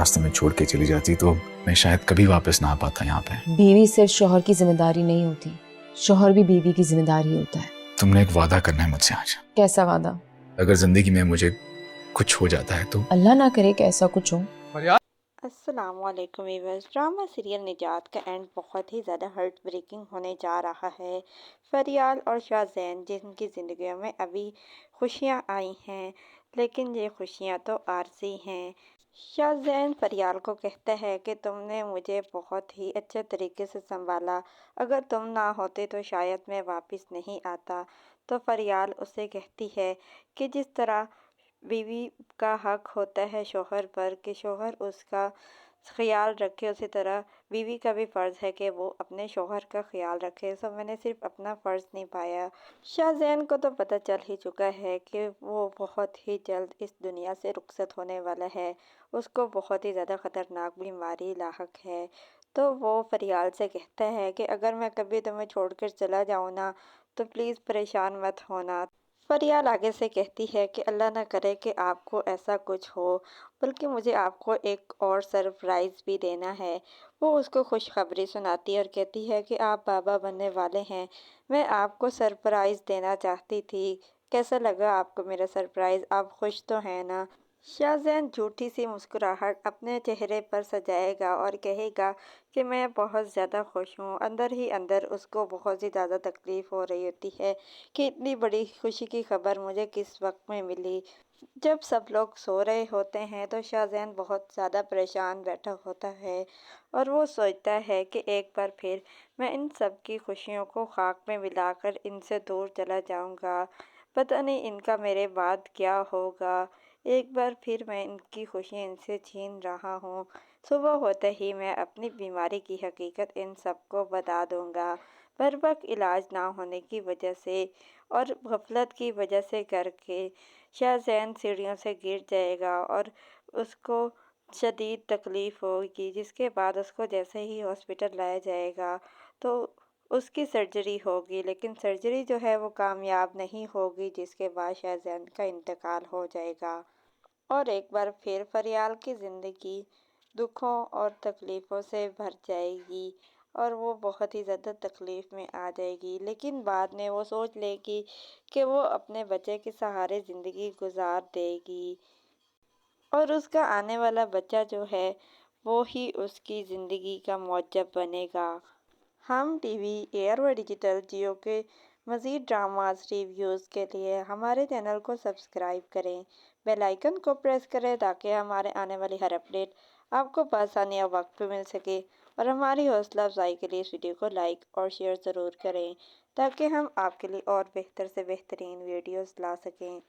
रास्ते में छोड़ के चली जाती तो मैं शायद कभी वापस ना आ पाता यहाँ पे। बीवी सिर्फ शौहर की जिम्मेदारी नहीं होती, शौहर भी बीवी की जिम्मेदारी होता है। तुमने एक वादा करना है मुझसे आज। कैसा वादा? अगर जिंदगी में मुझे कुछ हो जाता है तो अल्लाह ना करे कि ऐसा कुछ हो। अस्सलामुअलैकुम व्यूअर्स। ड्रामा सीरियल निजात का एंड बहुत ही ज़्यादा हार्ट ब्रेकिंग होने जा रहा है। फरियाल और शाहज़ैन जिनकी ज़िंदगियों में अभी खुशियाँ आई हैं, लेकिन ये खुशियाँ तो आरज़ी हैं। शाहज़ैन फरियाल को कहता है कि तुमने मुझे बहुत ही अच्छे तरीके से संभाला, अगर तुम ना होते तो शायद मैं वापस नहीं आता। तो फरियाल उसे कहती है कि जिस तरह बीवी का हक होता है शौहर पर कि शौहर उसका ख्याल रखे, उसी तरह बीवी का भी फ़र्ज़ है कि वो अपने शौहर का ख्याल रखे। सो मैंने सिर्फ अपना फ़र्ज़ निभाया। शाहज़ैन को तो पता चल ही चुका है कि वो बहुत ही जल्द इस दुनिया से रुखसत होने वाला है, उसको बहुत ही ज़्यादा ख़तरनाक बीमारी लाहक है। तो वो फरियाल से कहता है कि अगर मैं कभी तुम्हें छोड़कर चला जाऊँ ना, तो प्लीज़ परेशान मत होना। फरियाल आगे से कहती है कि अल्लाह ना करे कि आपको ऐसा कुछ हो, बल्कि मुझे आपको एक और सरप्राइज़ भी देना है। वो उसको खुशखबरी सुनाती है और कहती है कि आप बाबा बनने वाले हैं, मैं आपको सरप्राइज़ देना चाहती थी। कैसा लगा आपको मेरा सरप्राइज़? आप खुश तो हैं ना? शाहज़ैन झूठी सी मुस्कुराहट अपने चेहरे पर सजाएगा और कहेगा कि मैं बहुत ज़्यादा खुश हूँ। अंदर ही अंदर उसको बहुत ही ज़्यादा तकलीफ़ हो रही होती है कि इतनी बड़ी खुशी की खबर मुझे किस वक्त में मिली। जब सब लोग सो रहे होते हैं तो शाहज़ैन बहुत ज़्यादा परेशान बैठा होता है और वो सोचता है कि एक बार फिर मैं इन सब की खुशियों को खाक में मिलाकर इनसे दूर चला जाऊंगा। पता नहीं इनका मेरे बाद क्या होगा। एक बार फिर मैं इनकी खुशी इनसे छीन रहा हूँ। सुबह होते ही मैं अपनी बीमारी की हकीकत इन सबको बता दूंगा। पर वक्त इलाज ना होने की वजह से और गफलत की वजह से करके शाहज़ैन सीढ़ियों से गिर जाएगा और उसको शदीद तकलीफ़ होगी, जिसके बाद उसको जैसे ही हॉस्पिटल लाया जाएगा तो उसकी सर्जरी होगी, लेकिन सर्जरी जो है वो कामयाब नहीं होगी, जिसके बाद शाहज़ैन का इंतकाल हो जाएगा। और एक बार फिर फरियाल की ज़िंदगी दुखों और तकलीफ़ों से भर जाएगी और वो बहुत ही ज़्यादा तकलीफ़ में आ जाएगी, लेकिन बाद में वो सोच लेगी कि वो अपने बच्चे के सहारे ज़िंदगी गुजार देगी और उसका आने वाला बच्चा जो है वो ही उसकी ज़िंदगी का मौजब बनेगा। हम टीवी, एयर व डिजिटल जियो के मज़ीद ड्रामास रिव्यूज़ के लिए हमारे चैनल को सब्सक्राइब करें, बेल आइकन को प्रेस करें ताकि हमारे आने वाली हर अपडेट आपको बआसानी और वक्त पे मिल सके। और हमारी हौसला अफजाई के लिए इस वीडियो को लाइक और शेयर ज़रूर करें ताकि हम आपके लिए और बेहतर से बेहतरीन वीडियोस ला सकें।